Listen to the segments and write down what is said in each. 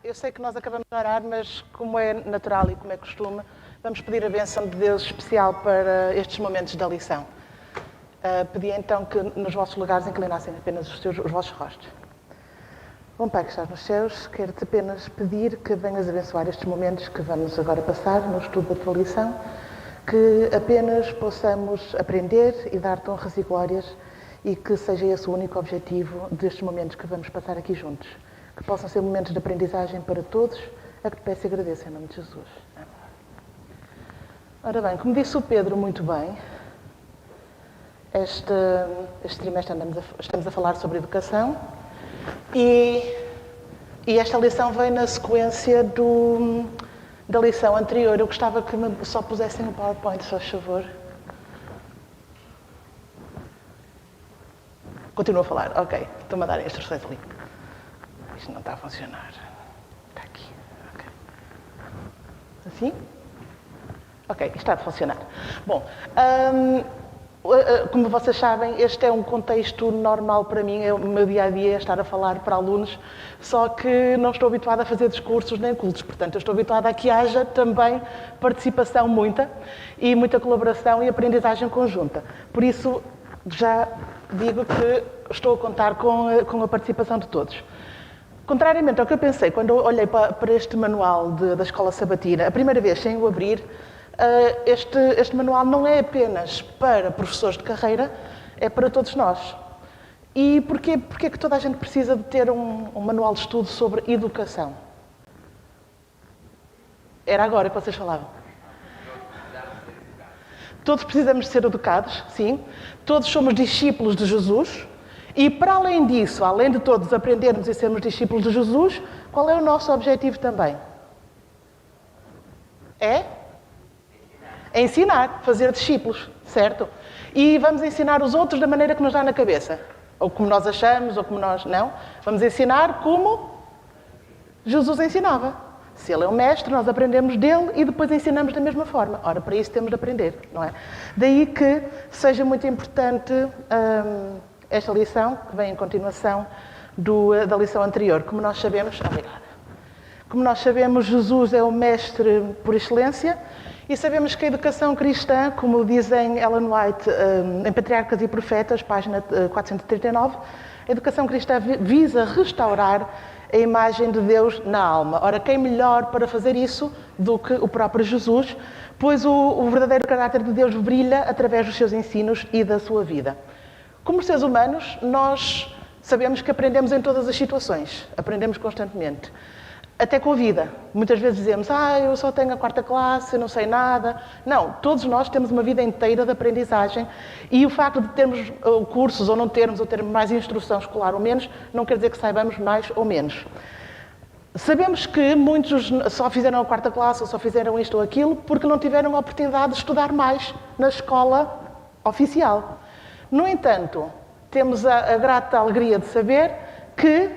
Eu sei que nós acabamos de orar, mas como é natural e como é costume, vamos pedir a bênção de Deus especial para estes momentos da lição. Pedi então que nos vossos lugares inclinassem apenas os vossos rostos. Bom Pai que estás nos céus, quero-te apenas pedir que venhas abençoar estes momentos que vamos agora passar no estudo da tua lição, que apenas possamos aprender e dar-te honras e glórias e que seja esse o único objetivo destes momentos que vamos passar aqui juntos. Que possam ser momentos de aprendizagem para todos, a que te peço e agradeço em nome de Jesus. Ora bem, como disse o Pedro muito bem, este trimestre estamos a falar sobre educação e esta lição vem na sequência da lição anterior. Eu gostava que só pusessem o PowerPoint, se faz favor. Continuo a falar, ok. Estou-me a dar instruções ali. Isto não está a funcionar. Está aqui. Okay. Assim? Ok, isto está a funcionar. Bom, como vocês sabem, este é um contexto normal para mim. O meu dia-a-dia é estar a falar para alunos, só que não estou habituada a fazer discursos nem cultos. Portanto, eu estou habituada a que haja também participação muita e muita colaboração e aprendizagem conjunta. Por isso, já digo que estou a contar com a participação de todos. Contrariamente ao que eu pensei, quando eu olhei para este manual da Escola Sabatina, a primeira vez sem o abrir, este manual não é apenas para professores de carreira, é para todos nós. E porquê que toda a gente precisa de ter um manual de estudo sobre educação? Era agora que vocês falavam. Todos precisamos de ser educados, sim. Todos somos discípulos de Jesus. E, para além disso, além de todos aprendermos e sermos discípulos de Jesus, qual é o nosso objetivo também? É ensinar, fazer discípulos, certo? E vamos ensinar os outros da maneira que nos dá na cabeça. Ou como nós achamos, ou como nós... Não. Vamos ensinar como Jesus ensinava. Se ele é o mestre, nós aprendemos dele e depois ensinamos da mesma forma. Ora, para isso temos de aprender, não é? Daí que seja muito importante esta lição, que vem em continuação da lição anterior. Como nós sabemos... Obrigada. Como nós sabemos, Jesus é o mestre por excelência e sabemos que a educação cristã, como dizem Ellen White em Patriarcas e Profetas, página 439, a educação cristã visa restaurar a imagem de Deus na alma. Ora, quem melhor para fazer isso do que o próprio Jesus, pois o verdadeiro caráter de Deus brilha através dos seus ensinos e da sua vida. Como seres humanos, nós sabemos que aprendemos em todas as situações, aprendemos constantemente. Até com a vida. Muitas vezes dizemos, eu só tenho a 4ª classe, eu não sei nada. Não, todos nós temos uma vida inteira de aprendizagem e o facto de termos cursos ou não termos, ou termos mais instrução escolar ou menos, não quer dizer que saibamos mais ou menos. Sabemos que muitos só fizeram a 4ª classe ou só fizeram isto ou aquilo porque não tiveram a oportunidade de estudar mais na escola oficial. No entanto, temos a grata alegria de saber que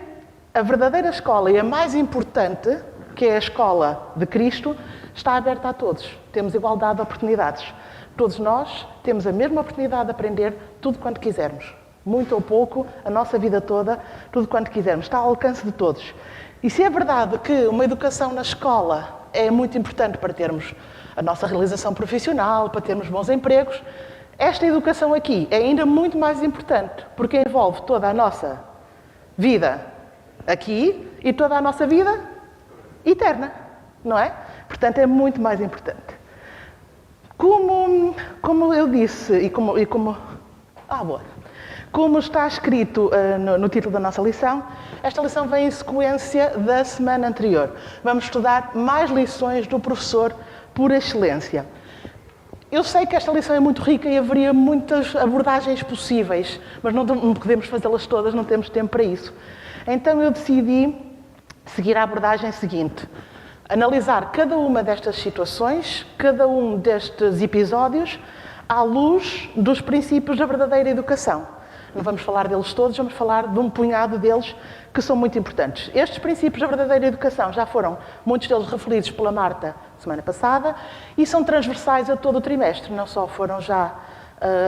a verdadeira escola e a mais importante, que é a escola de Cristo, está aberta a todos. Temos igualdade de oportunidades. Todos nós temos a mesma oportunidade de aprender tudo quanto quisermos. Muito ou pouco, a nossa vida toda, tudo quanto quisermos. Está ao alcance de todos. E se é verdade que uma educação na escola é muito importante para termos a nossa realização profissional, para termos bons empregos, esta educação aqui é ainda muito mais importante, porque envolve toda a nossa vida aqui e toda a nossa vida eterna, não é? Portanto, é muito mais importante. Como eu disse como está escrito no título da nossa lição, esta lição vem em sequência da semana anterior. Vamos estudar mais lições do professor por excelência. Eu sei que esta lição é muito rica e haveria muitas abordagens possíveis, mas não podemos fazê-las todas, não temos tempo para isso. Então eu decidi seguir a abordagem seguinte. Analisar cada uma destas situações, cada um destes episódios, à luz dos princípios da verdadeira educação. Não vamos falar deles todos, vamos falar de um punhado deles que são muito importantes. Estes princípios da verdadeira educação já foram, muitos deles referidos pela Marta semana passada, e são transversais a todo o trimestre. Não só foram já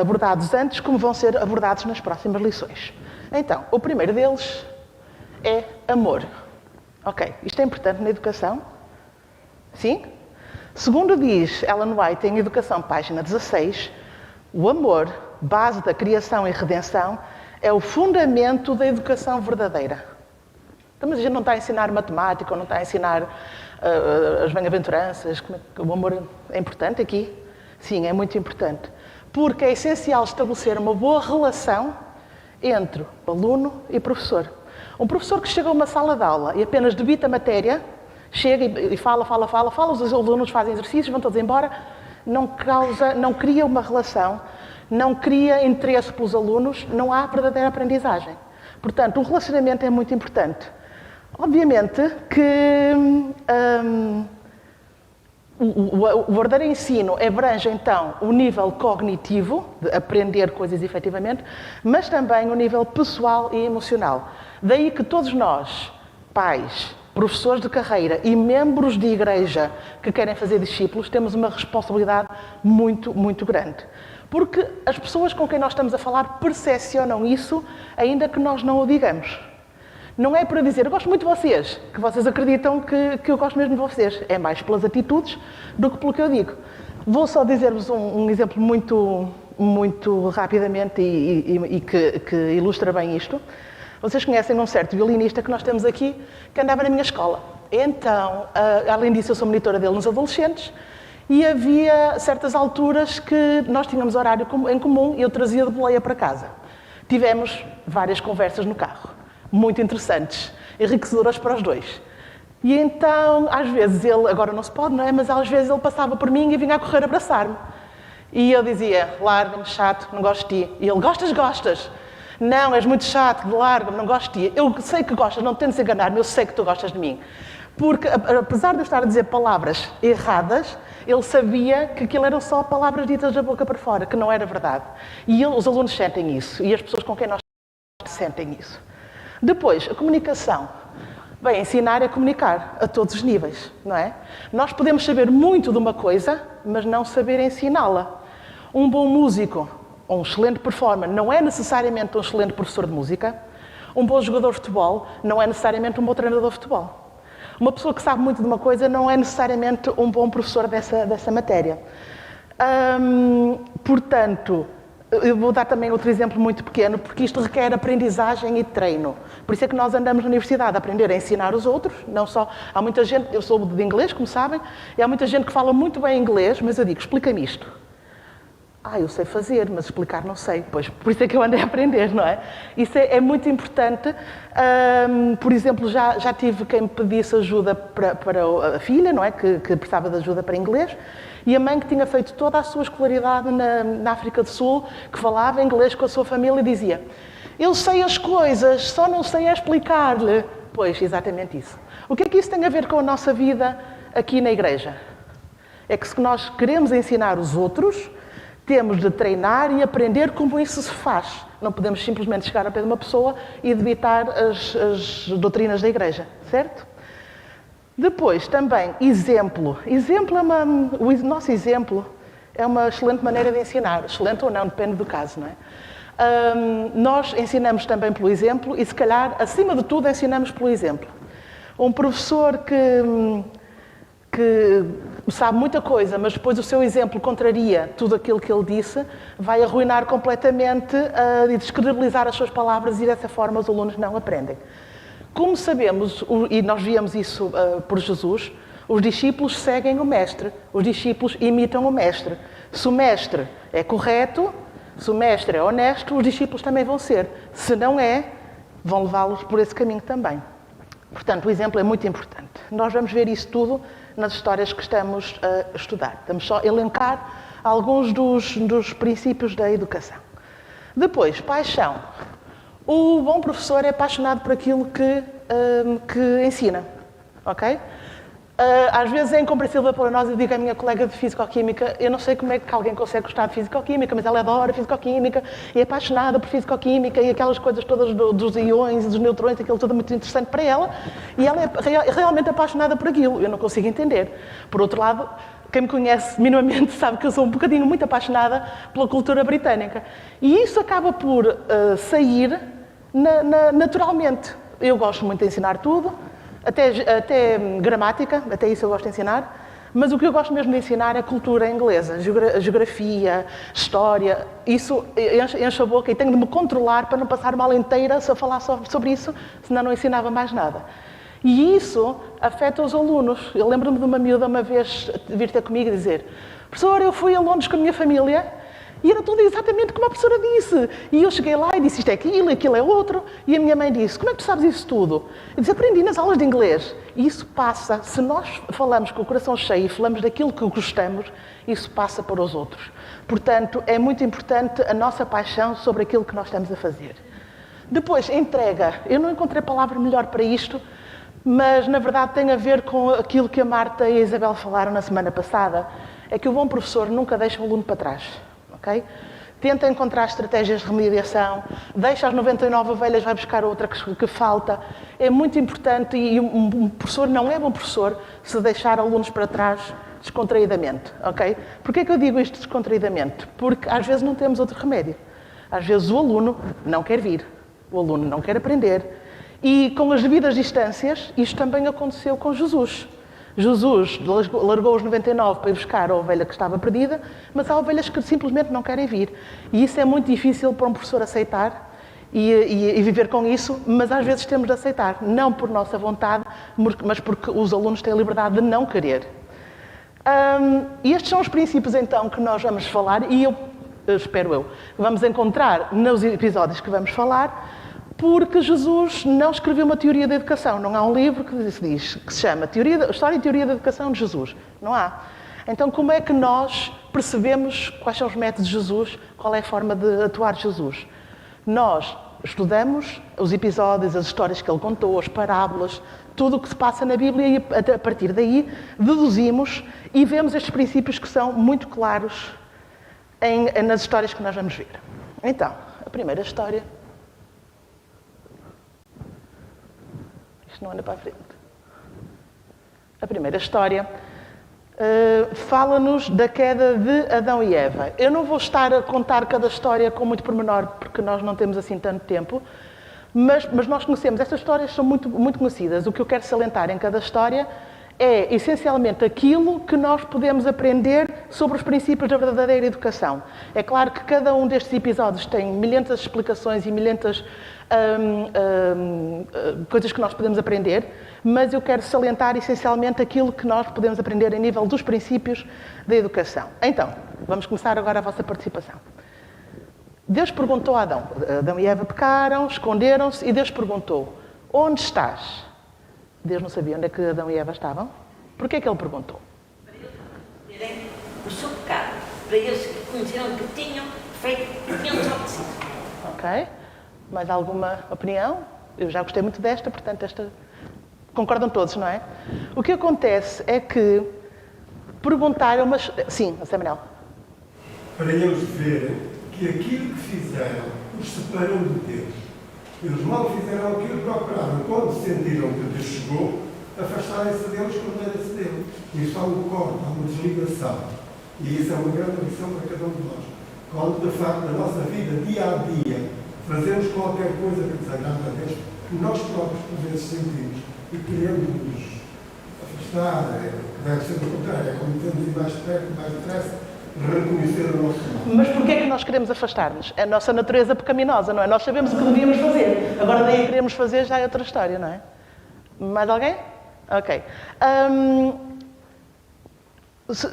abordados antes, como vão ser abordados nas próximas lições. Então, o primeiro deles é amor. Ok, isto é importante na educação? Sim? Segundo diz Ellen White em Educação, página 16, o amor, base da criação e redenção, é o fundamento da educação verdadeira. Então, mas a gente não está a ensinar matemática, ou não está a ensinar as bem-aventuranças. O amor é importante aqui? Sim, é muito importante. Porque é essencial estabelecer uma boa relação entre aluno e professor. Um professor que chega a uma sala de aula e apenas debita a matéria, chega e fala, os alunos fazem exercícios, vão todos embora, não cria uma relação, não cria interesse pelos alunos, não há verdadeira aprendizagem. Portanto, um relacionamento é muito importante. Obviamente que o verdadeiro ensino abrange, então, o nível cognitivo, de aprender coisas efetivamente, mas também o nível pessoal e emocional. Daí que todos nós, pais, professores de carreira e membros de igreja que querem fazer discípulos, temos uma responsabilidade muito, muito grande. Porque as pessoas com quem nós estamos a falar percepcionam isso, ainda que nós não o digamos. Não é para dizer, eu gosto muito de vocês, que vocês acreditam que eu gosto mesmo de vocês. É mais pelas atitudes do que pelo que eu digo. Vou só dizer-vos um exemplo muito rapidamente e que ilustra bem isto. Vocês conhecem um certo violinista que nós temos aqui, que andava na minha escola. Então, além disso, eu sou monitora dele nos adolescentes, e havia certas alturas que nós tínhamos horário em comum e eu trazia de boleia para casa. Tivemos várias conversas no carro, muito interessantes, enriquecedoras para os dois. E então, às vezes, ele, agora não se pode, não é? Mas às vezes ele passava por mim e vinha a correr abraçar-me. E eu dizia, larga-me, chato, não gosto de ti. E ele, gostas? Não, és muito chato, larga-me, não gosto de ti. Eu sei que gostas, não tentes enganar-me, eu sei que tu gostas de mim. Porque, apesar de eu estar a dizer palavras erradas, ele sabia que aquilo eram só palavras ditas da boca para fora, que não era verdade. E os alunos sentem isso, e as pessoas com quem nós sentem isso. Depois, a comunicação. Bem, ensinar é comunicar a todos os níveis, não é? Nós podemos saber muito de uma coisa, mas não saber ensiná-la. Um bom músico, um excelente performer, não é necessariamente um excelente professor de música. Um bom jogador de futebol não é necessariamente um bom treinador de futebol. Uma pessoa que sabe muito de uma coisa não é necessariamente um bom professor dessa matéria. Portanto, eu vou dar também outro exemplo muito pequeno, porque isto requer aprendizagem e treino. Por isso é que nós andamos na universidade a aprender a ensinar os outros, não só... Há muita gente, eu sou de inglês, como sabem, e há muita gente que fala muito bem inglês, mas eu digo, explica-me isto. Eu sei fazer, mas explicar não sei. Pois, por isso é que eu andei a aprender, não é? Isso é muito importante. Por exemplo, já tive quem me pedisse ajuda para a filha, não é? Que precisava de ajuda para inglês. E a mãe que tinha feito toda a sua escolaridade na África do Sul, que falava inglês com a sua família, dizia, eu sei as coisas, só não sei explicar-lhe. Pois, exatamente isso. O que é que isso tem a ver com a nossa vida aqui na igreja? É que se nós queremos ensinar os outros, temos de treinar e aprender como isso se faz. Não podemos simplesmente chegar ao pé de uma pessoa e debitar as doutrinas da igreja, certo? Depois, também, exemplo. O nosso exemplo é uma excelente maneira de ensinar. Excelente ou não, depende do caso, não é? Nós ensinamos também pelo exemplo e, se calhar, acima de tudo, ensinamos pelo exemplo. Um professor que sabe muita coisa, mas depois o seu exemplo contraria tudo aquilo que ele disse, vai arruinar completamente e descredibilizar as suas palavras e dessa forma os alunos não aprendem. Como sabemos, e nós víamos isso por Jesus, os discípulos seguem o mestre, os discípulos imitam o mestre. Se o mestre é correto, se o mestre é honesto, os discípulos também vão ser. Se não é, vão levá-los por esse caminho também. Portanto, o exemplo é muito importante. Nós vamos ver isso tudo nas histórias que estamos a estudar. Estamos só a elencar alguns dos princípios da educação. Depois, paixão. O bom professor é apaixonado por aquilo que ensina, ok? Às vezes é incompreensível para nós, eu digo à minha colega de Fisicoquímica, eu não sei como é que alguém consegue gostar de Fisicoquímica, mas ela adora Fisicoquímica e é apaixonada por Fisicoquímica e aquelas coisas todas dos íons e dos neutrões, aquilo tudo muito interessante para ela, e ela é realmente apaixonada por aquilo, eu não consigo entender. Por outro lado, quem me conhece minimamente sabe que eu sou um bocadinho muito apaixonada pela cultura britânica. E isso acaba por sair naturalmente. Eu gosto muito de ensinar tudo. até gramática, até isso eu gosto de ensinar, mas o que eu gosto mesmo de ensinar é cultura inglesa, geografia, história. Isso enche a boca e tenho de me controlar para não passar uma aula inteira a falar sobre isso, senão não ensinava mais nada. E isso afeta os alunos. Eu lembro-me de uma miúda uma vez vir ter comigo e dizer: professor, eu fui a Londres com a minha família e era tudo exatamente como a professora disse. E eu cheguei lá e disse: isto é aquilo é outro. E a minha mãe disse: como é que tu sabes isso tudo? Eu disse: aprendi nas aulas de inglês. E isso passa, se nós falamos com o coração cheio e falamos daquilo que gostamos, isso passa para os outros. Portanto, é muito importante a nossa paixão sobre aquilo que nós estamos a fazer. Depois, entrega. Eu não encontrei palavra melhor para isto, mas na verdade tem a ver com aquilo que a Marta e a Isabel falaram na semana passada. É que o bom professor nunca deixa o aluno para trás. Okay? Tenta encontrar estratégias de remediação, deixa as 99 ovelhas, vai buscar outra que falta. É muito importante e um professor não é bom professor se deixar alunos para trás descontraídamente. Okay? Porquê é que eu digo isto descontraídamente? Porque às vezes não temos outro remédio. Às vezes o aluno não quer vir, o aluno não quer aprender. E com as devidas distâncias, isto também aconteceu com Jesus. Jesus largou os 99 para ir buscar a ovelha que estava perdida, mas há ovelhas que simplesmente não querem vir. E isso é muito difícil para um professor aceitar e viver com isso, mas às vezes temos de aceitar, não por nossa vontade, mas porque os alunos têm a liberdade de não querer. E estes são os princípios, então, que nós vamos falar, e espero vamos encontrar nos episódios que vamos falar, porque Jesus não escreveu uma teoria da educação. Não há um livro que se chama História e Teoria da Educação de Jesus. Não há. Então, como é que nós percebemos quais são os métodos de Jesus, qual é a forma de atuar de Jesus? Nós estudamos os episódios, as histórias que ele contou, as parábolas, tudo o que se passa na Bíblia e, a partir daí, deduzimos e vemos estes princípios que são muito claros nas histórias que nós vamos ver. Então, a primeira história... Isto não anda para a frente. A primeira história fala-nos da queda de Adão e Eva. Eu não vou estar a contar cada história com muito pormenor, porque nós não temos assim tanto tempo, mas nós conhecemos. Estas histórias são muito, muito conhecidas. O que eu quero salientar em cada história é, essencialmente, aquilo que nós podemos aprender sobre os princípios da verdadeira educação. É claro que cada um destes episódios tem milhentas explicações e milhentas coisas que nós podemos aprender, mas eu quero salientar essencialmente aquilo que nós podemos aprender a nível dos princípios da educação. Então, vamos começar agora a vossa participação. Deus perguntou a Adão. Adão e Eva pecaram, esconderam-se, e Deus perguntou: onde estás? Deus não sabia onde é que Adão e Eva estavam. Porquê é que ele perguntou? Para eles reconhecerem o seu pecado, para eles reconheceram que tinham feito o que tinham desobedecido. Ok. Mais alguma opinião? Eu já gostei muito desta, portanto, esta... Concordam todos, não é? O que acontece é que perguntaram, mas... Sim, Samuel. Para eles verem que aquilo que fizeram os separou de Deus. Eles mal fizeram aquilo que procuraram. Quando sentiram que Deus chegou, afastarem-se deles, esconderem-se dele. Isso há um corte, há uma desligação. E isso é uma grande lição para cada um de nós. Quando, de facto, na nossa vida, dia a dia, fazemos qualquer coisa que desagrada a Deus, nós próprios, por vezes, sentimos e queremos nos afastar, deve ser o contrário, é como temos ir mais perto, mais depressa, reconhecer o nosso mal. Mas porquê é que nós queremos afastar-nos? É a nossa natureza pecaminosa, não é? Nós sabemos o que devíamos fazer. Agora, daí a queremos fazer já é outra história, não é? Mais alguém? Ok.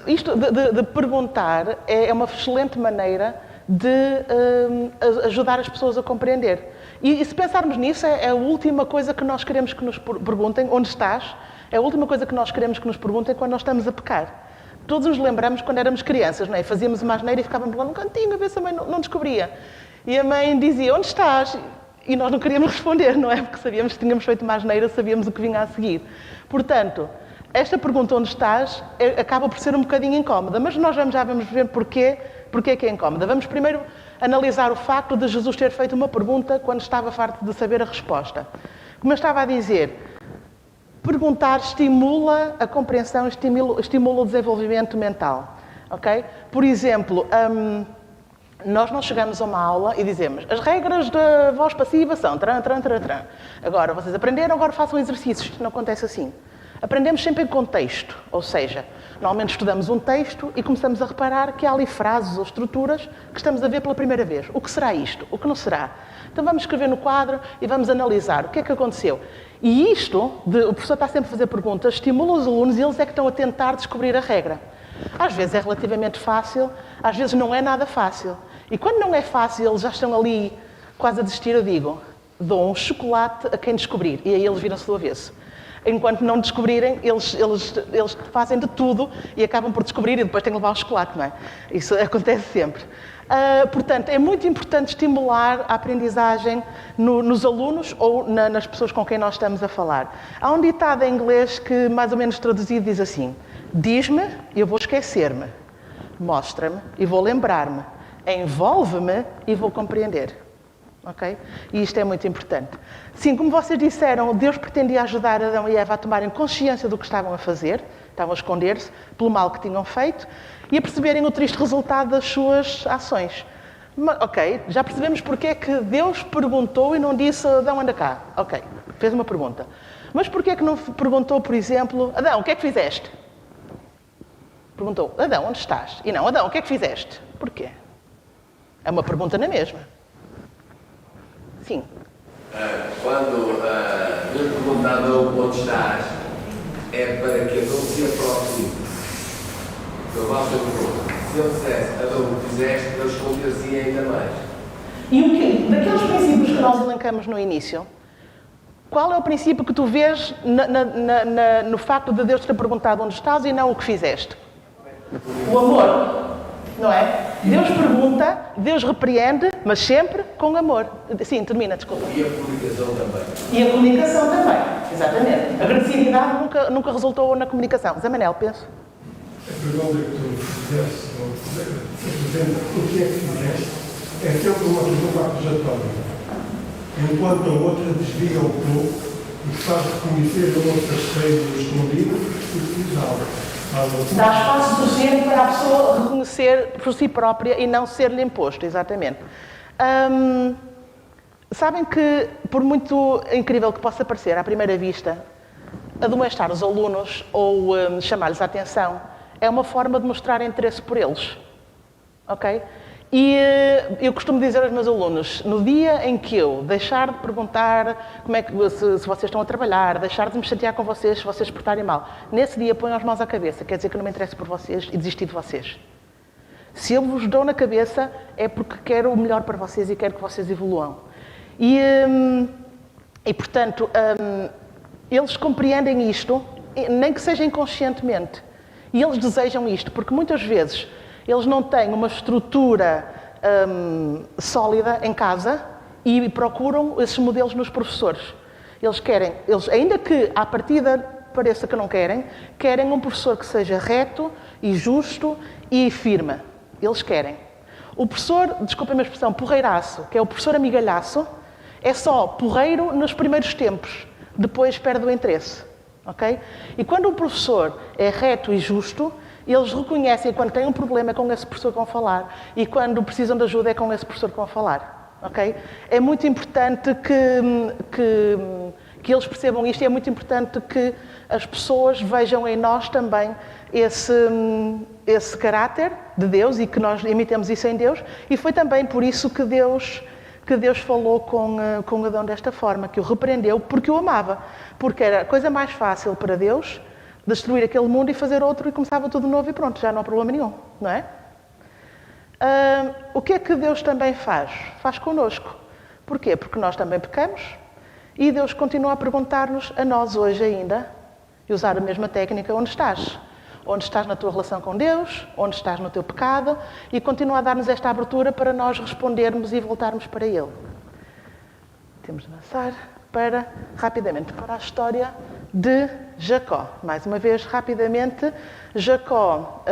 Isto de perguntar é uma excelente maneira de ajudar as pessoas a compreender. E se pensarmos nisso, é a última coisa que nós queremos que nos perguntem, onde estás? É a última coisa que nós queremos que nos perguntem quando nós estamos a pecar. Todos nos lembramos quando éramos crianças, não é? Fazíamos uma asneira e ficávamos lá num cantinho a ver se a mãe não descobria. E a mãe dizia: onde estás? E nós não queríamos responder, não é? Porque sabíamos que tínhamos feito uma asneira, sabíamos o que vinha a seguir. Portanto, esta pergunta, onde estás, acaba por ser um bocadinho incómoda, mas nós já vamos ver porquê que é incómoda. Vamos primeiro analisar o facto de Jesus ter feito uma pergunta quando estava farto de saber a resposta. Como eu estava a dizer, perguntar estimula a compreensão, estimula o desenvolvimento mental. Okay? Por exemplo, Nós não chegamos a uma aula e dizemos as regras da voz passiva são tran, tran, tran, tran. Agora, vocês aprenderam, agora façam exercícios. Isto não acontece assim. Aprendemos sempre em contexto, ou seja, normalmente estudamos um texto e começamos a reparar que há ali frases ou estruturas que estamos a ver pela primeira vez. O que será isto? O que não será? Então vamos escrever no quadro e vamos analisar o que é que aconteceu. E isto, o professor está sempre a fazer perguntas, estimula os alunos e eles é que estão a tentar descobrir a regra. Às vezes é relativamente fácil, às vezes não é nada fácil. E quando não é fácil, eles já estão ali quase a desistir, eu digo, dou um chocolate a quem descobrir. E aí eles viram-se do avesso. Enquanto não descobrirem, eles fazem de tudo e acabam por descobrir e depois têm que levar o chocolate, não é? Isso acontece sempre. Portanto, é muito importante estimular a aprendizagem nos alunos ou nas pessoas com quem nós estamos a falar. Há um ditado em inglês que, mais ou menos traduzido, diz assim: diz-me e eu vou esquecer-me. Mostra-me e vou lembrar-me. Envolve-me e vou compreender. Okay? E isto é muito importante. Sim, como vocês disseram, Deus pretendia ajudar Adão e Eva a tomarem consciência do que estavam a fazer, estavam a esconder-se pelo mal que tinham feito e a perceberem o triste resultado das suas ações. Ok, já percebemos porque é que Deus perguntou e não disse Adão, anda cá. Ok, fez uma pergunta. Mas porquê é que não perguntou, por exemplo, Adão, o que é que fizeste? Perguntou, Adão, onde estás? E não, Adão, o que é que fizeste? Porquê? É uma pergunta na mesma. Sim. Quando Deus pergunta a Adão onde estás, é para que Adão se aproxime. Eu volto a pergunta. Se ele dissesse, Adão, o que fizeste, ele esconder-se ainda mais. E o quê? Daqueles princípios que nós elencamos no início, qual é o princípio que tu vês no facto de Deus te ter perguntado onde estás e não o que fizeste? O amor. Não é? Deus pergunta, Deus repreende, mas sempre com amor. Sim, termina, desculpa. E a comunicação também. E a comunicação também, exatamente. A agressividade nunca resultou na comunicação. Zé Manel, penso. A pergunta que tu fizeste, o que é que fizeste, é sempre uma pergunta acusatória. Enquanto a outra desvia um pouco e faz reconhecer a outra cheia escondido e utilizá-la. Dá espaço suficiente para a pessoa reconhecer por si própria e não ser-lhe imposto, exatamente. Sabem que, por muito incrível que possa parecer à primeira vista, admoestar os alunos ou chamar-lhes a atenção é uma forma de mostrar interesse por eles. Ok? E eu costumo dizer aos meus alunos, no dia em que eu deixar de perguntar como é que, se vocês estão a trabalhar, deixar de me chatear com vocês se vocês se portarem mal, nesse dia ponho as mãos à cabeça, quer dizer que eu não me interesso por vocês e desisti de vocês. Se eu vos dou na cabeça é porque quero o melhor para vocês e quero que vocês evoluam. E portanto, eles compreendem isto, nem que seja inconscientemente. E eles desejam isto, porque muitas vezes eles não têm uma estrutura sólida em casa e procuram esses modelos nos professores. Eles, ainda que à partida pareça que não querem um professor que seja reto e justo e firme. Eles querem. O professor, desculpem a expressão, porreiraço, que é o professor amigalhaço, é só porreiro nos primeiros tempos, depois perde o interesse. Okay? E quando o professor é reto e justo, eles reconhecem quando têm um problema é com esse professor que vão falar e quando precisam de ajuda é com esse professor que vão falar. Okay? É muito importante que eles percebam isto e é muito importante que as pessoas vejam em nós também esse caráter de Deus e que nós imitemos isso em Deus. E foi também por isso que Deus falou com Adão desta forma, que o repreendeu porque o amava. Porque era a coisa mais fácil para Deus destruir aquele mundo e fazer outro e começava tudo novo e pronto, já não há problema nenhum, não é? O que é que Deus também faz? Faz connosco. Porquê? Porque nós também pecamos e Deus continua a perguntar-nos, a nós hoje ainda, e usar a mesma técnica, onde estás? Onde estás na tua relação com Deus? Onde estás no teu pecado? E continua a dar-nos esta abertura para nós respondermos e voltarmos para Ele. Temos de avançar rapidamente para a história de Jacó. Mais uma vez, rapidamente, Jacó,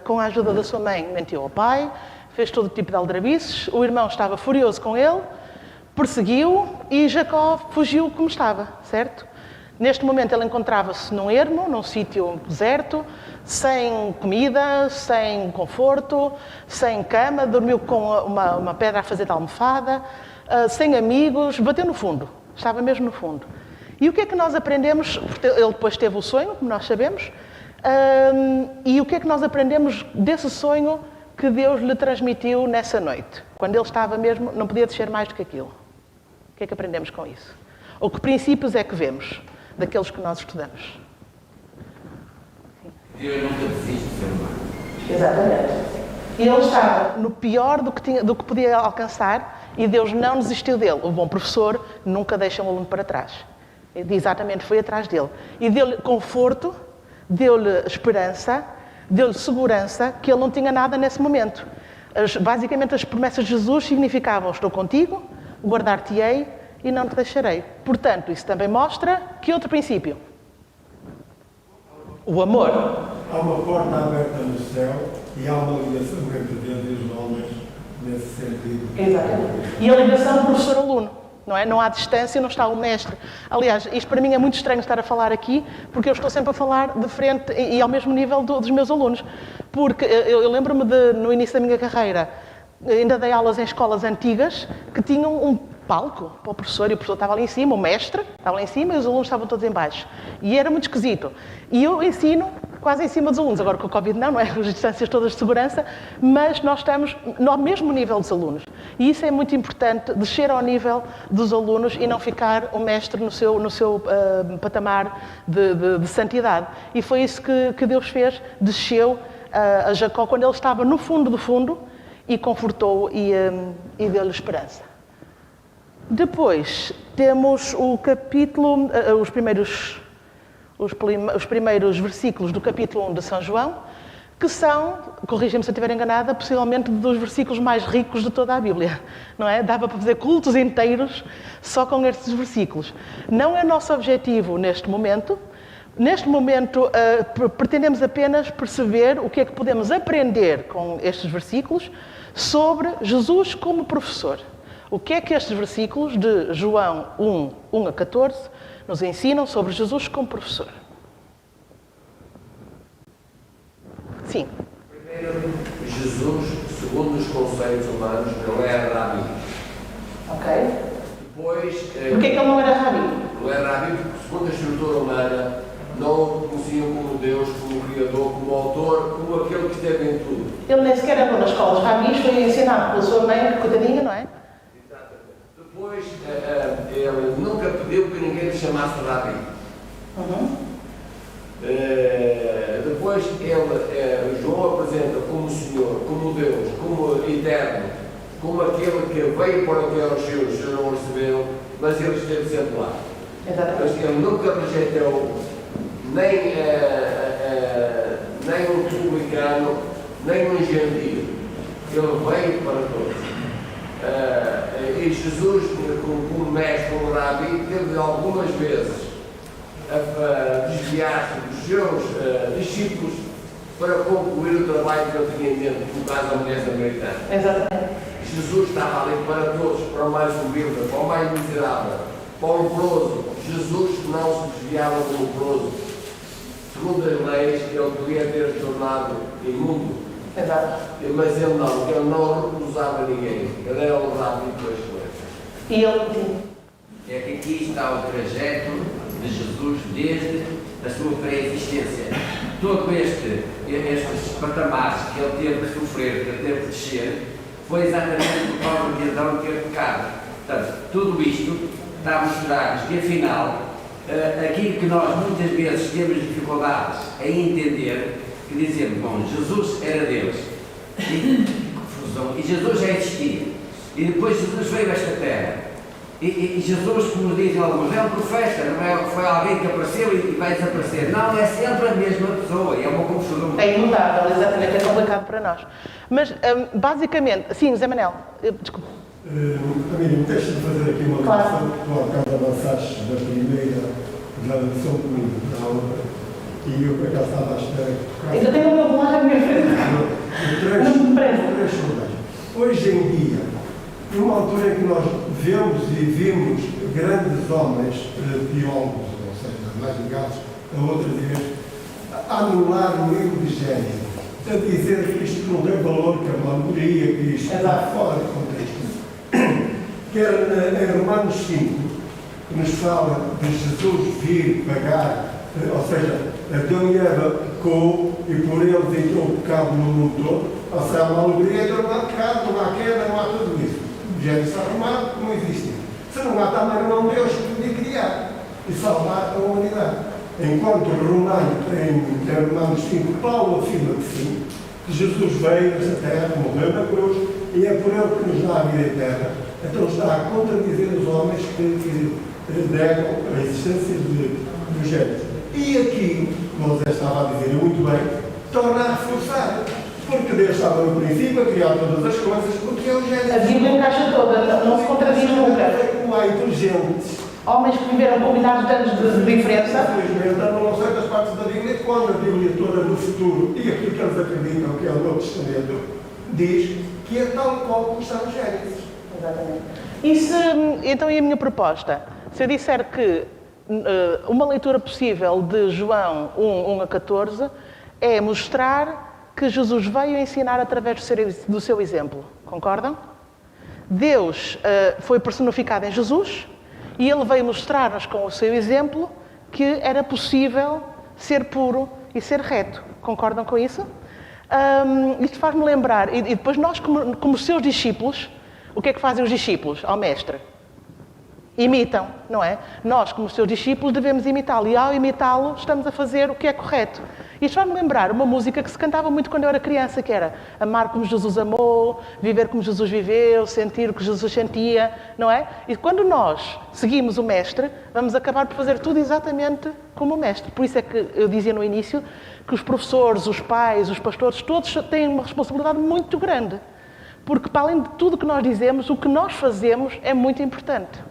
com a ajuda da sua mãe, mentiu ao pai, fez todo tipo de aldrabices, o irmão estava furioso com ele, perseguiu e Jacó fugiu como estava, certo? Neste momento ele encontrava-se num ermo, num sítio deserto, sem comida, sem conforto, sem cama, dormiu com uma pedra a fazer de almofada, sem amigos, bateu no fundo, estava mesmo no fundo. E o que é que nós aprendemos? Porque ele depois teve o sonho, como nós sabemos, e o que é que nós aprendemos desse sonho que Deus lhe transmitiu nessa noite? Quando ele estava mesmo, não podia descer mais do que aquilo. O que é que aprendemos com isso? Ou que princípios é que vemos daqueles que nós estudamos? Deus nunca desiste de ser humano. Exatamente. E ele estava no pior do que podia alcançar e Deus não desistiu dele. O bom professor nunca deixa um aluno para trás. Ele exatamente foi atrás dele. E deu-lhe conforto, deu-lhe esperança, deu-lhe segurança que ele não tinha nada nesse momento. Basicamente, as promessas de Jesus significavam: estou contigo, guardar-te-ei e não te deixarei. Portanto, isso também mostra que outro princípio? O amor. Há uma porta aberta no céu e há uma ligação entre Deus e os homens nesse sentido. Exatamente. E a ligação professor-aluno, não é? Não há distância, não está o mestre. Aliás, isto para mim é muito estranho estar a falar aqui, porque eu estou sempre a falar de frente e ao mesmo nível dos meus alunos. Porque eu lembro-me no início da minha carreira, ainda dei aulas em escolas antigas que tinham um palco para o professor, e o professor estava ali em cima, o mestre estava lá em cima e os alunos estavam todos em baixo. E era muito esquisito. E eu ensino quase em cima dos alunos. Agora com o Covid não é? As distâncias todas de segurança, mas nós estamos no mesmo nível dos alunos. E isso é muito importante, descer ao nível dos alunos e não ficar o mestre no seu patamar de santidade. E foi isso que Deus fez, desceu a Jacó quando ele estava no fundo do fundo e confortou-o e deu-lhe esperança. Depois temos o capítulo, os primeiros versículos do capítulo 1 de São João, que são, corrija-me se eu estiver enganada, possivelmente dos versículos mais ricos de toda a Bíblia, não é? Dava para fazer cultos inteiros só com estes versículos. Não é nosso objetivo neste momento. Neste momento, pretendemos apenas perceber o que é que podemos aprender com estes versículos sobre Jesus como professor. O que é que estes versículos de João 1 a 14 nos ensinam sobre Jesus como professor? Sim. Primeiro, Jesus, segundo os conceitos humanos, não era rabi. Ok. Depois, Porquê é que ele não era rabi? não era rabi porque, segundo a estrutura humana, não o conheciam como Deus, como Criador, como Autor, como aquele que esteve em tudo. Ele nem sequer andou na escola dos rabis, foi ensinado pela sua mãe, coitadinha, não é? Depois, ele nunca pediu que ninguém lhe chamasse Rabi. Depois, João apresenta como Senhor, como Deus, como Eterno, como aquele que veio para o que eram os seus não o receberam, mas ele esteve sempre lá. Mas ele nunca rejeitou nem um publicano, nem um gentio. Ele veio para todos. E Jesus, como mestre, como rabi, teve algumas vezes a desviar-se dos seus discípulos para concluir o trabalho que ele tinha em mente, no caso da mulher samaritana. Exatamente. Jesus estava ali para todos, para o mais humilde, para o mais miserável, para o leproso. Jesus não se desviava do leproso. Segundo as leis, ele podia ter tornado imundo. Exato. Mas ele não recusava ninguém. Ele era honrado e depois foi. E ele É que aqui está o trajeto de Jesus desde a sua pré-existência. Todos estes patamares que ele teve que sofrer, que ele teve que descer, foi exatamente por causa de Adão ter pecado. Portanto, tudo isto está a mostrar-nos que, afinal, aquilo que nós muitas vezes temos dificuldades em entender, que dizemos, bom, Jesus era Deus, e confusão, e Jesus já existia, e depois Jesus veio a esta terra, e Jesus, como dizem alguns, é um profeta, não é? Foi alguém que apareceu e vai desaparecer. Não, é sempre a mesma pessoa, e é uma confusão. é imutável, exatamente, é complicado para nós. Mas, basicamente, sim, Zé Manel, desculpa. Tamir, me deixa de fazer aqui uma ligação, que tu há bocado avançaste da primeira, da lição comigo, da outra, e eu por acaso estava à espera que Ainda tenho o meu relógio à minha frente. Não me prenda. três sondagens. Hoje em dia, numa altura em que nós vemos e vimos grandes homens, biólogos, ou seja, mais ligados a outras igrejas, a anular o livro de Gênesis, a dizer que isto não tem valor, que é uma alegoria, que isto está fora de contexto. Quer em Romanos 5, que nos fala de Jesus vir pagar, ou seja, Adão e Eva pecou e por eles entrou o pecado no mundo todo. Ou seja, uma alegoria, então não há pecado, não há queda, não há tudo isso. O Gênesis está arrumado, não existe. Se não há também não Deus que podia criar e salvar a humanidade. Enquanto em Romanos 5, Paulo afirma que sim, que Jesus veio nesta terra, morreu na cruz e é por ele que nos dá a vida eterna. Então está a contradizer os homens que negam a existência do Gênesis. E aqui, como José estava a dizer muito bem, torna a reforçar. Porque Deus estava no princípio a criar todas as coisas, porque é o Gênesis. A Bíblia encaixa toda, não se contradiz nunca. Como há inteligentes. Homens que viveram com milhares de anos de diferença. Infelizmente, não sei das partes da Bíblia, quando a Bíblia toda no futuro, e aquilo que eles acreditam que é o Novo Testamento, diz que é tal qual como está no Gênesis. Exatamente. Então, e a minha proposta? Se eu disser que uma leitura possível de João 1 a 14 é mostrar que Jesus veio ensinar através do seu exemplo. Concordam? Deus foi personificado em Jesus e ele veio mostrar-nos com o seu exemplo que era possível ser puro e ser reto. Concordam com isso? Isto faz-me lembrar, e depois nós, como seus discípulos, o que é que fazem os discípulos ao mestre? Imitam, não é? Nós, como seus discípulos, devemos imitá-lo. E ao imitá-lo, estamos a fazer o que é correto. Isto vai-me lembrar uma música que se cantava muito quando eu era criança, que era amar como Jesus amou, viver como Jesus viveu, sentir o que Jesus sentia, não é? E quando nós seguimos o Mestre, vamos acabar por fazer tudo exatamente como o Mestre. Por isso é que eu dizia no início que os professores, os pais, os pastores, todos têm uma responsabilidade muito grande. Porque, para além de tudo que nós dizemos, o que nós fazemos é muito importante.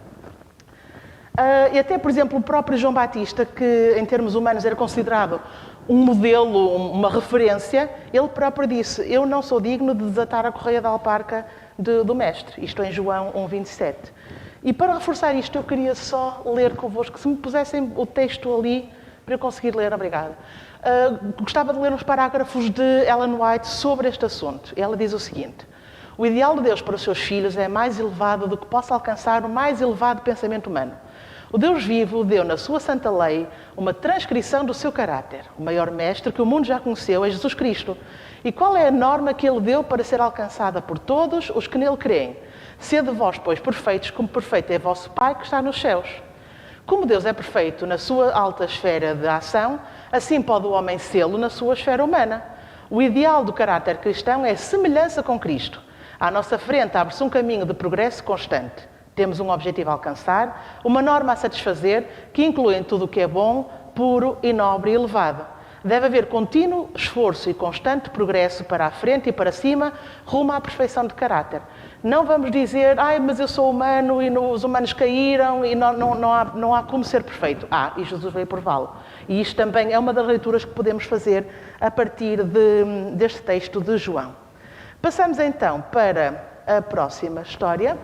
E até, por exemplo, o próprio João Batista, que em termos humanos era considerado um modelo, uma referência, ele próprio disse: eu não sou digno de desatar a correia da alparca do Mestre. Isto em João 1,27. E para reforçar isto, eu queria só ler convosco, se me pusessem o texto ali, para eu conseguir ler, obrigada. Gostava de ler uns parágrafos de Ellen White sobre este assunto. Ela diz o seguinte: o ideal de Deus para os seus filhos é mais elevado do que possa alcançar o mais elevado pensamento humano. O Deus vivo deu na sua santa lei uma transcrição do seu caráter. O maior mestre que o mundo já conheceu é Jesus Cristo. E qual é a norma que ele deu para ser alcançada por todos os que nele creem? Sede vós, pois, perfeitos, como perfeito é vosso Pai que está nos céus. Como Deus é perfeito na sua alta esfera de ação, assim pode o homem sê-lo na sua esfera humana. O ideal do caráter cristão é semelhança com Cristo. À nossa frente abre-se um caminho de progresso constante. Temos um objetivo a alcançar, uma norma a satisfazer, que inclui tudo o que é bom, puro e nobre e elevado. Deve haver contínuo esforço e constante progresso para a frente e para cima, rumo à perfeição de caráter. Não vamos dizer, mas eu sou humano e os humanos caíram e não há como ser perfeito. E Jesus veio prová-lo. E isto também é uma das leituras que podemos fazer a partir deste texto de João. Passamos então para a próxima história.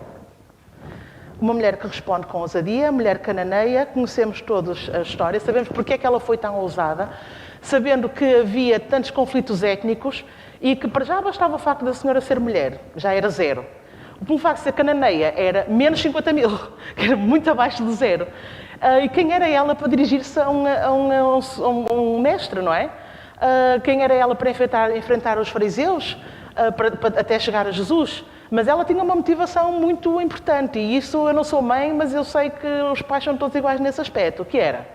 Uma mulher que responde com ousadia, mulher cananeia. Conhecemos todos a história, sabemos porque é que ela foi tão ousada, sabendo que havia tantos conflitos étnicos e que para já bastava o facto da senhora ser mulher, já era zero. O facto de ser cananeia era menos 50 mil, que era muito abaixo de zero. E quem era ela para dirigir-se a um mestre, não é? Quem era ela para enfrentar os fariseus, para até chegar a Jesus? Mas ela tinha uma motivação muito importante, e isso eu não sou mãe, mas eu sei que os pais são todos iguais nesse aspecto. O que era?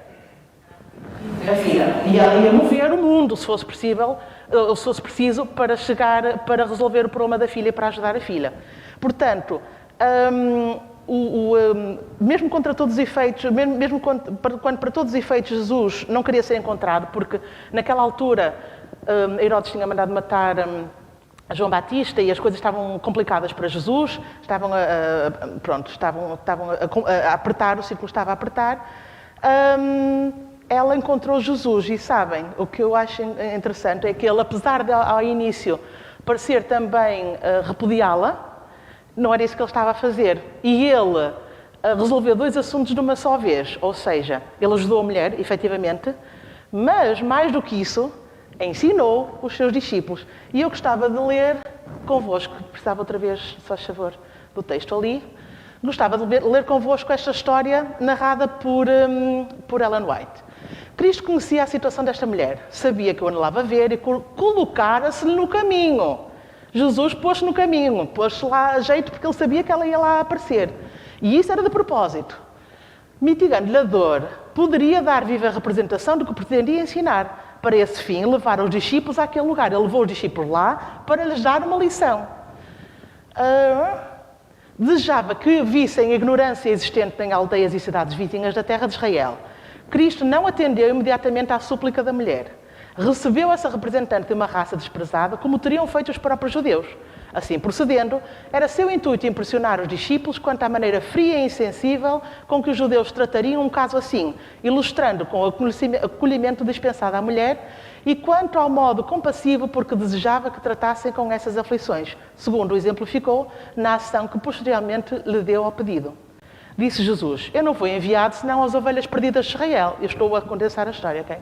A filha. E ela ia mover o mundo, se fosse possível, ou se fosse preciso, para resolver o problema da filha e para ajudar a filha. Portanto, mesmo contra todos os efeitos, mesmo quando para todos os efeitos Jesus não queria ser encontrado, porque naquela altura Herodes tinha mandado matar João Batista e as coisas estavam complicadas para Jesus, estavam a apertar, o círculo estava a apertar. Ela encontrou Jesus e sabem, o que eu acho interessante é que ele, apesar de ao início parecer também repudiá-la, não era isso que ele estava a fazer. E ele resolveu 2 assuntos de uma só vez. Ou seja, ele ajudou a mulher, efetivamente, mas, mais do que isso, ensinou os seus discípulos. E eu gostava de ler convosco, precisava outra vez, se faz favor, do texto ali. Gostava de ler convosco esta história narrada por Ellen White. Cristo conhecia a situação desta mulher, sabia que o anelava a ver e colocara-se-lhe no caminho. Jesus pôs-se no caminho, pôs-se lá a jeito porque ele sabia que ela ia lá aparecer. E isso era de propósito. Mitigando-lhe a dor, poderia dar viva representação do que pretendia ensinar. Para esse fim, levar os discípulos àquele lugar. Ele levou os discípulos lá para lhes dar uma lição. Desejava que vissem a ignorância existente em aldeias e cidades vizinhas da terra de Israel. Cristo não atendeu imediatamente à súplica da mulher. Recebeu essa representante de uma raça desprezada, como teriam feito os próprios judeus. Assim procedendo, era seu intuito impressionar os discípulos quanto à maneira fria e insensível com que os judeus tratariam um caso assim, ilustrando com o acolhimento dispensado à mulher e quanto ao modo compassivo porque desejava que tratassem com essas aflições, segundo o exemplificou na ação que posteriormente lhe deu ao pedido. Disse Jesus: eu não fui enviado senão às ovelhas perdidas de Israel. Eu estou a condensar a história, ok?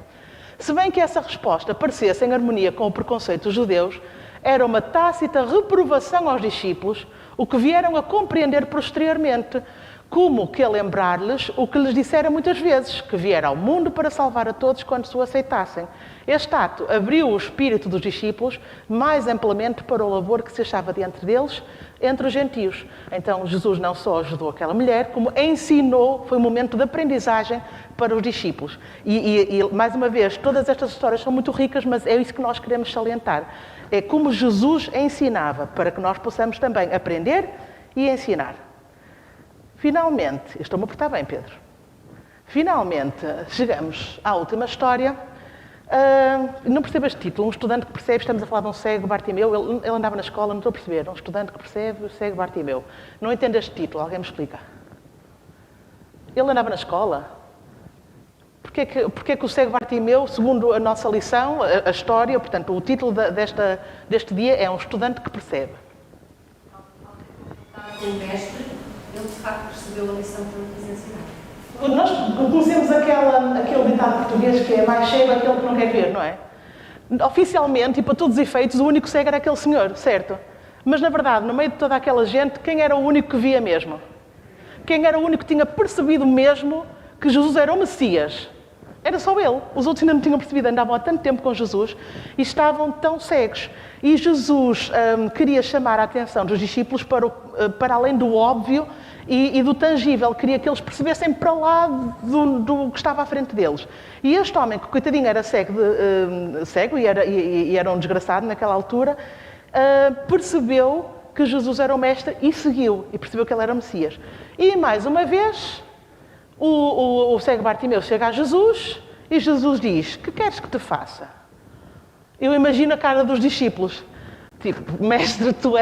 Se bem que essa resposta parecesse em harmonia com o preconceito dos judeus, era uma tácita reprovação aos discípulos, o que vieram a compreender posteriormente, como que a lembrar-lhes o que lhes dissera muitas vezes, que viera ao mundo para salvar a todos quando o aceitassem. Este ato abriu o espírito dos discípulos mais amplamente para o labor que se achava diante deles, entre os gentios. Então, Jesus não só ajudou aquela mulher, como ensinou, foi um momento de aprendizagem para os discípulos. E mais uma vez, todas estas histórias são muito ricas, mas é isso que nós queremos salientar. É como Jesus ensinava, para que nós possamos também aprender e ensinar. Finalmente, eu estou-me a portar bem, Pedro. Finalmente, chegamos à última história. Não percebo este título. Um estudante que percebe, estamos a falar de um cego, Bartimeu. Ele andava na escola, não estou a perceber. Um estudante que percebe, o cego, Bartimeu. Não entendo este título, alguém me explica. Ele andava na escola? Porquê que o cego Bartimeu, segundo a nossa lição, a história, portanto, o título deste dia é um estudante que percebe? Com o mestre, ele de facto percebeu a lição que ele quis ensinar. Nós conhecemos aquele ditado português que é mais cego aquele que não quer ver, não é? Oficialmente, e para todos os efeitos, o único cego era aquele senhor, certo? Mas, na verdade, no meio de toda aquela gente, quem era o único que via mesmo? Quem era o único que tinha percebido mesmo que Jesus era o Messias? Era só ele. Os outros ainda não tinham percebido, andavam há tanto tempo com Jesus e estavam tão cegos. E Jesus queria chamar a atenção dos discípulos para além do óbvio e do tangível. Queria que eles percebessem para lá do que estava à frente deles. E este homem, que coitadinho era cego e era um desgraçado naquela altura, percebeu que Jesus era o Mestre e seguiu. E percebeu que ele era o Messias. E mais uma vez, o cego Bartimeu chega a Jesus e Jesus diz: que queres que te faça? Eu imagino a cara dos discípulos. Tipo, mestre, tu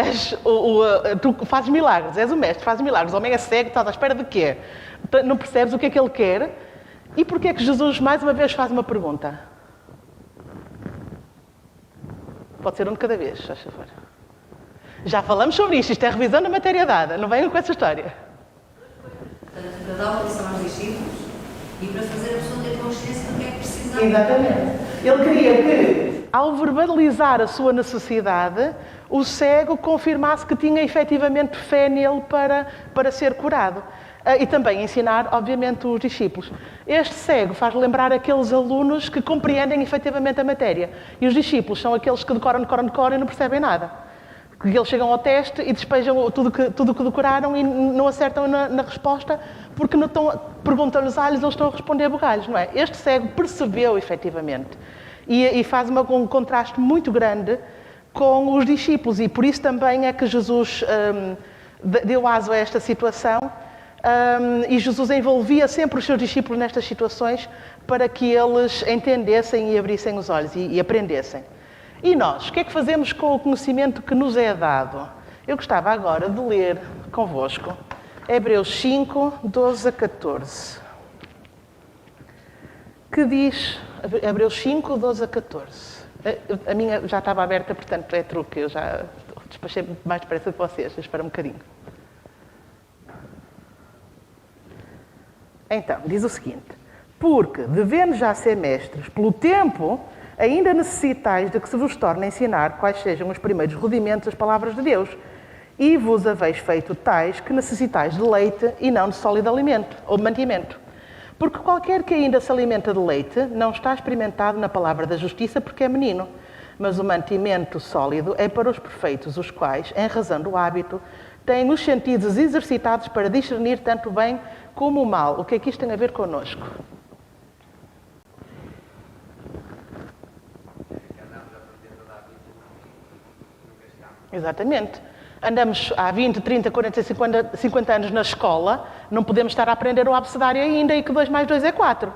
fazes milagres, és o mestre, fazes milagres. O homem é cego, estás à espera de quê? Não percebes o que é que ele quer? E porquê é que Jesus, mais uma vez, faz uma pergunta? Pode ser um de cada vez, faz favor. Já falamos sobre isto é revisão da matéria dada, não venham com essa história. Para dar uma lição aos discípulos e para fazer a pessoa ter consciência do que é que precisa. Exatamente. Ele queria que, ao verbalizar a sua necessidade, o cego confirmasse que tinha efetivamente fé nele para ser curado. E também ensinar, obviamente, os discípulos. Este cego faz lembrar aqueles alunos que compreendem efetivamente a matéria. E os discípulos são aqueles que decoram e não percebem nada. Que eles chegam ao teste e despejam tudo que decoraram e não acertam na resposta porque não estão, perguntam-lhes alhos, eles estão a responder bugalhos, não é? Este cego percebeu efetivamente e faz um contraste muito grande com os discípulos e por isso também é que Jesus deu aso a esta situação e Jesus envolvia sempre os seus discípulos nestas situações para que eles entendessem e abrissem os olhos e aprendessem. E nós, o que é que fazemos com o conhecimento que nos é dado? Eu gostava agora de ler convosco Hebreus 5, 12 a 14. Que diz, Hebreus 5, 12 a 14. A minha já estava aberta, portanto é truque, eu já despachei mais depressa que vocês, espera um bocadinho. Então, diz o seguinte: porque, devendo já ser mestres, pelo tempo, ainda necessitais de que se vos torne a ensinar quais sejam os primeiros rudimentos das palavras de Deus, e vos haveis feito tais que necessitais de leite e não de sólido alimento, ou mantimento. Porque qualquer que ainda se alimenta de leite não está experimentado na palavra da justiça porque é menino, mas o mantimento sólido é para os perfeitos, os quais, em razão do hábito, têm os sentidos exercitados para discernir tanto o bem como o mal. O que é que isto tem a ver connosco? Exatamente. Andamos há 20, 30, 40, 50 anos na escola, não podemos estar a aprender o abecedário ainda e que 2 mais 2 é 4.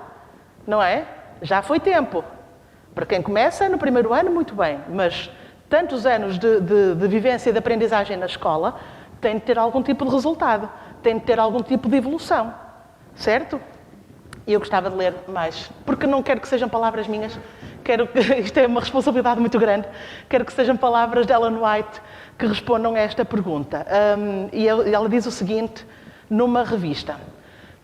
Não é? Já foi tempo. Para quem começa no primeiro ano, muito bem, mas tantos anos de vivência e de aprendizagem na escola tem de ter algum tipo de resultado, tem de ter algum tipo de evolução. Certo? E eu gostava de ler mais, porque não quero que sejam palavras minhas, isto é uma responsabilidade muito grande, quero que sejam palavras de Ellen White que respondam a esta pergunta. E ela diz o seguinte, numa revista: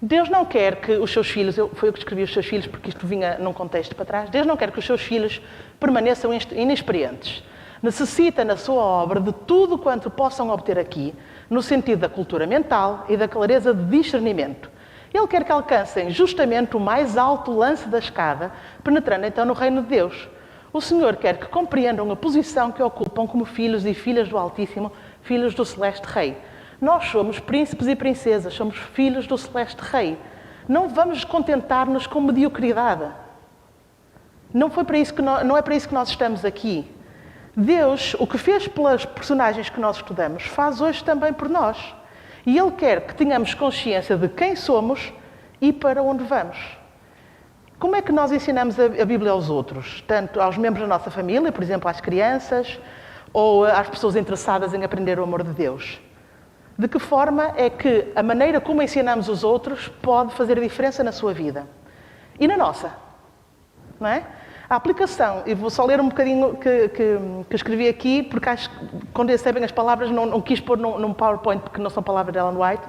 Deus não quer que os seus filhos, foi eu que escrevi os seus filhos porque isto vinha num contexto para trás, Deus não quer que os seus filhos permaneçam inexperientes. Necessita na sua obra de tudo quanto possam obter aqui, no sentido da cultura mental e da clareza de discernimento. Ele quer que alcancem justamente o mais alto lance da escada, penetrando então no reino de Deus. O Senhor quer que compreendam a posição que ocupam como filhos e filhas do Altíssimo, filhos do Celeste Rei. Nós somos príncipes e princesas, somos filhos do Celeste Rei. Não vamos contentar-nos com mediocridade. Não é para isso que nós estamos aqui. Deus, o que fez pelas personagens que nós estudamos, faz hoje também por nós. E Ele quer que tenhamos consciência de quem somos e para onde vamos. Como é que nós ensinamos a Bíblia aos outros? Tanto aos membros da nossa família, por exemplo, às crianças, ou às pessoas interessadas em aprender o amor de Deus? De que forma é que a maneira como ensinamos os outros pode fazer a diferença na sua vida? E na nossa? Não é? A aplicação, e vou só ler um bocadinho que escrevi aqui, porque acho que condensei bem as palavras, não quis pôr num PowerPoint, porque não são palavras de Ellen White,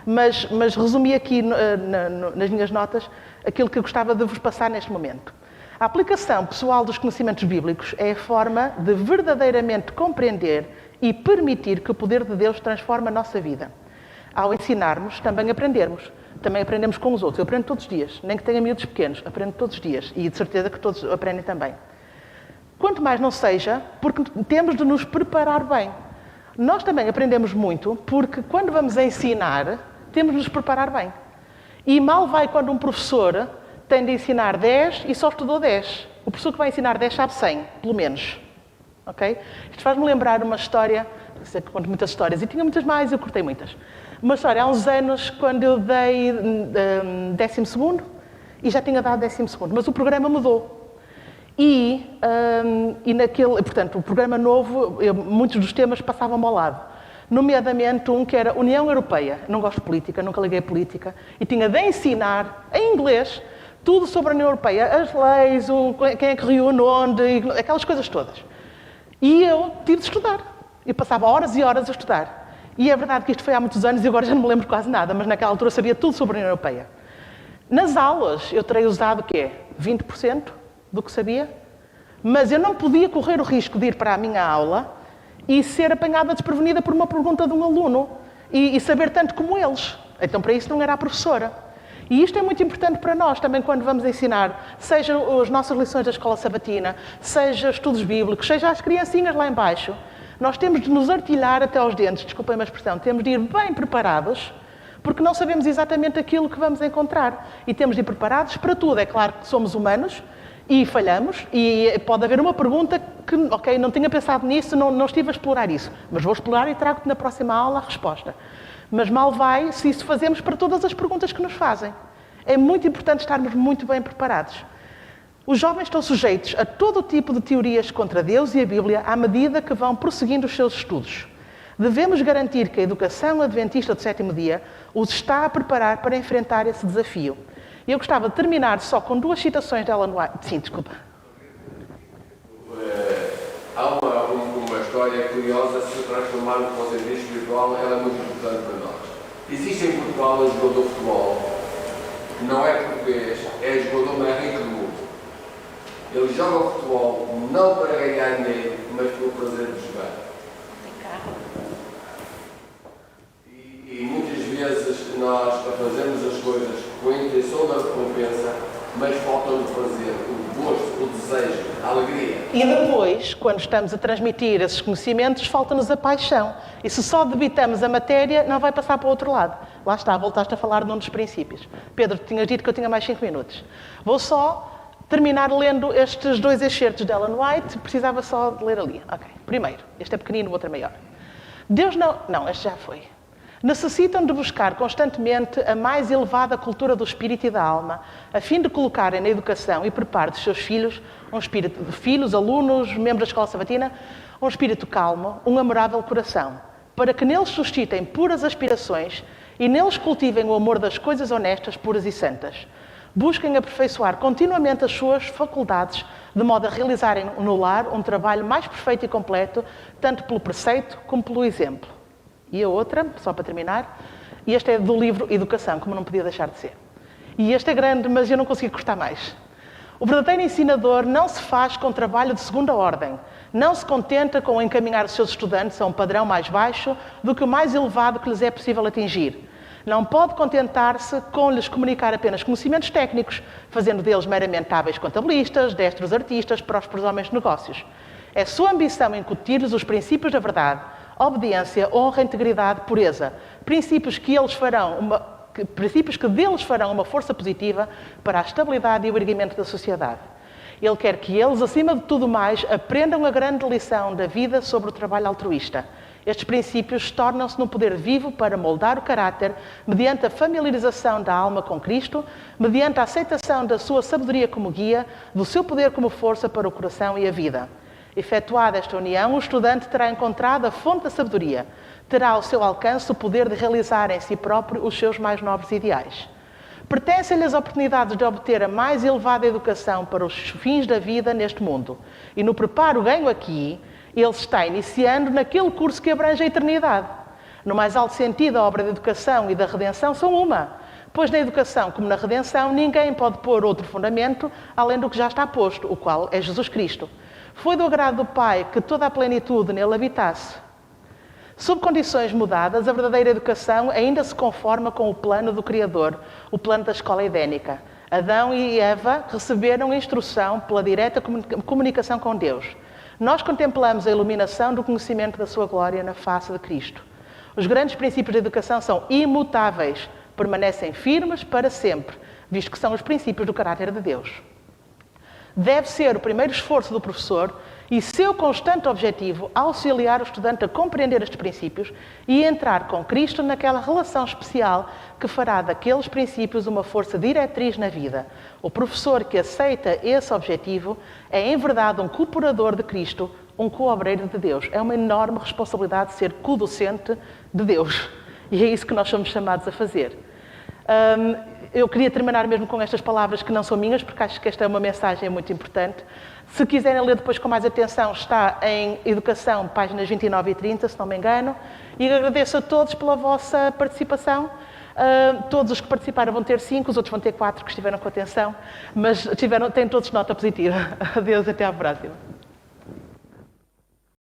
mas resumi aqui nas minhas notas aquilo que eu gostava de vos passar neste momento. A aplicação pessoal dos conhecimentos bíblicos é a forma de verdadeiramente compreender e permitir que o poder de Deus transforme a nossa vida. Ao ensinarmos, também aprendermos. Também aprendemos com os outros. Eu aprendo todos os dias. Nem que tenha miúdos pequenos, aprendo todos os dias. E de certeza que todos aprendem também. Quanto mais não seja, porque temos de nos preparar bem. Nós também aprendemos muito, porque quando vamos ensinar, temos de nos preparar bem. E mal vai quando um professor tem de ensinar 10 e só estudou 10. O professor que vai ensinar 10 sabe 100, pelo menos. Okay? Isto faz-me lembrar uma história, não sei que conto muitas histórias, e tinha muitas mais, eu cortei muitas. Uma história, há uns anos, quando eu dei 12º, e já tinha dado 12º, mas o programa mudou. Portanto, o programa novo, muitos dos temas passavam-me ao lado. Nomeadamente um que era União Europeia. Não gosto de política, nunca liguei a política. E tinha de ensinar, em inglês, tudo sobre a União Europeia. As leis, quem é que reúne onde, aquelas coisas todas. E eu tive de estudar. Eu passava horas e horas a estudar. E é verdade que isto foi há muitos anos e agora já não me lembro quase nada, mas naquela altura sabia tudo sobre a União Europeia. Nas aulas eu terei usado o quê? 20% do que sabia? Mas eu não podia correr o risco de ir para a minha aula e ser apanhada desprevenida por uma pergunta de um aluno e saber tanto como eles. Então para isso não era a professora. E isto é muito importante para nós também quando vamos ensinar, seja as nossas lições da escola sabatina, seja estudos bíblicos, seja as criancinhas lá em baixo. Nós temos de nos artilhar até aos dentes, desculpem a expressão, temos de ir bem preparados, porque não sabemos exatamente aquilo que vamos encontrar. E temos de ir preparados para tudo. É claro que somos humanos e falhamos, e pode haver uma pergunta que, ok, não tinha pensado nisso, não estive a explorar isso, mas vou explorar e trago-te na próxima aula a resposta. Mas mal vai se isso fazemos para todas as perguntas que nos fazem. É muito importante estarmos muito bem preparados. Os jovens estão sujeitos a todo tipo de teorias contra Deus e a Bíblia à medida que vão prosseguindo os seus estudos. Devemos garantir que a educação adventista do 7º dia os está a preparar para enfrentar esse desafio. E eu gostava de terminar só com 2 citações de Ellen White. Sim, desculpa. Há uma história curiosa, se transformar no conceito espiritual, ela é muito importante para nós. Existe em Portugal um jogador de futebol não é português, é jogador mais rico do mundo. Ele joga futebol não para ganhar dinheiro, mas pelo prazer de jogar. E muitas vezes nós fazemos as coisas com a intenção da recompensa, mas falta-nos o prazer, o gosto, o desejo, a alegria. E depois, quando estamos a transmitir esses conhecimentos, falta-nos a paixão. E se só debitamos a matéria, não vai passar para o outro lado. Lá está, voltaste a falar de um dos princípios. Pedro, tinhas dito que eu tinha mais 5 minutos. Vou só terminar lendo estes 2 excertos de Ellen White. Precisava só de ler ali. Ok. Primeiro, este é pequenino, o outro é maior. Deus não... Não, este já foi. Necessitam de buscar constantemente a mais elevada cultura do espírito e da alma, a fim de colocarem na educação e preparo dos seus filhos, filhos, alunos, membros da escola sabatina, um espírito calmo, um amorável coração, para que neles suscitem puras aspirações e neles cultivem o amor das coisas honestas, puras e santas. Busquem aperfeiçoar continuamente as suas faculdades, de modo a realizarem no lar um trabalho mais perfeito e completo, tanto pelo preceito como pelo exemplo. E a outra, só para terminar, e este é do livro Educação, como não podia deixar de ser. E este é grande, mas eu não consegui cortar mais. O verdadeiro ensinador não se faz com trabalho de segunda ordem. Não se contenta com encaminhar os seus estudantes a um padrão mais baixo do que o mais elevado que lhes é possível atingir. Não pode contentar-se com lhes comunicar apenas conhecimentos técnicos, fazendo deles meramente hábeis contabilistas, destros artistas, prósperos homens de negócios. É sua ambição incutir-lhes os princípios da verdade, obediência, honra, integridade, pureza. Princípios que deles farão uma força positiva para a estabilidade e o erguimento da sociedade. Ele quer que eles, acima de tudo mais, aprendam a grande lição da vida sobre o trabalho altruísta. Estes princípios tornam-se num poder vivo para moldar o caráter mediante a familiarização da alma com Cristo, mediante a aceitação da sua sabedoria como guia, do seu poder como força para o coração e a vida. Efetuada esta união, o estudante terá encontrado a fonte da sabedoria, terá ao seu alcance o poder de realizar em si próprio os seus mais nobres ideais. Pertencem-lhe as oportunidades de obter a mais elevada educação para os fins da vida neste mundo. E no preparo ganho aqui, ele se está iniciando naquele curso que abrange a eternidade. No mais alto sentido, a obra da educação e da redenção são uma, pois na educação, como na redenção, ninguém pode pôr outro fundamento além do que já está posto, o qual é Jesus Cristo. Foi do agrado do Pai que toda a plenitude nele habitasse. Sob condições mudadas, a verdadeira educação ainda se conforma com o plano do Criador, o plano da escola edénica. Adão e Eva receberam instrução pela direta comunicação com Deus. Nós contemplamos a iluminação do conhecimento da sua glória na face de Cristo. Os grandes princípios da educação são imutáveis, permanecem firmes para sempre, visto que são os princípios do caráter de Deus. Deve ser o primeiro esforço do professor e seu constante objetivo auxiliar o estudante a compreender estes princípios e entrar com Cristo naquela relação especial que fará daqueles princípios uma força diretriz na vida. O professor que aceita esse objetivo é, em verdade, um cooperador de Cristo, um co-obreiro de Deus. É uma enorme responsabilidade ser co-docente de Deus. E é isso que nós somos chamados a fazer. Eu queria terminar mesmo com estas palavras que não são minhas, porque acho que esta é uma mensagem muito importante. Se quiserem ler depois com mais atenção, está em Educação, páginas 29 e 30, se não me engano. E agradeço a todos pela vossa participação. Todos os que participaram vão ter 5, os outros vão ter 4 que estiveram com atenção, mas têm todos nota positiva. Adeus, até à próxima.